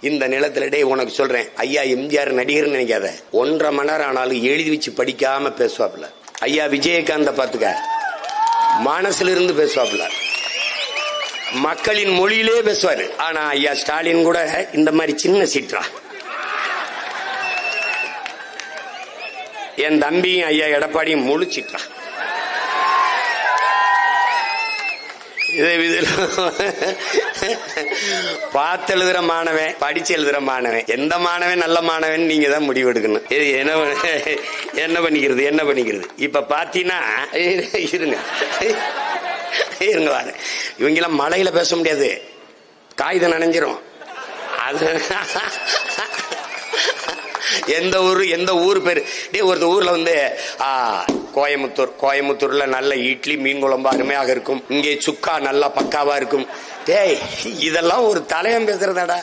இந்த நிலத்திலே உனக்கு சொல்றேன், ஐயா எம்ஜிஆர் நடிகர் நினைக்காத, 1.5 மணி நேரம் ஆனாலும் எழுதி வச்சு படிக்காம பேசுவாப்ல. ஐயா விஜயகாந்த பாத்துக்க, மனசுல இருந்து பேசுவாப்ல, மக்களின் மொழியிலே பேசுவாரு. ஆனா ஐயா ஸ்டாலின் கூட இந்த மாதிரி சின்ன சீற்றா. என் தம்பியும் ஐயா எடப்பாடியும் முழு சீற்றா. பார்த்து எழுதுற மாணவன், படிச்சு எழுதுற மாணவன், எந்த மாணவன் நல்ல மாணவன் நீங்க தான் முடிவு எடுக்கணும். என்ன பண்ணிக்கிறது. இப்ப பாத்தீங்கன்னா இருங்க வாரு, இவங்கெல்லாம் மழையில பேச முடியாது, காகிதம் நனைஞ்சிரும். அது எந்த ஊர் பேரு, ஒரு ஊர்ல வந்து கோயமுத்தூர்ல நல்ல இட்லி மீன் குழம்பு அருமையாக இருக்கும், இங்கே சுக்கா நல்லா பக்காவா இருக்கும். டேய், இதெல்லாம் ஒரு தலையம் பேசுறதாடா.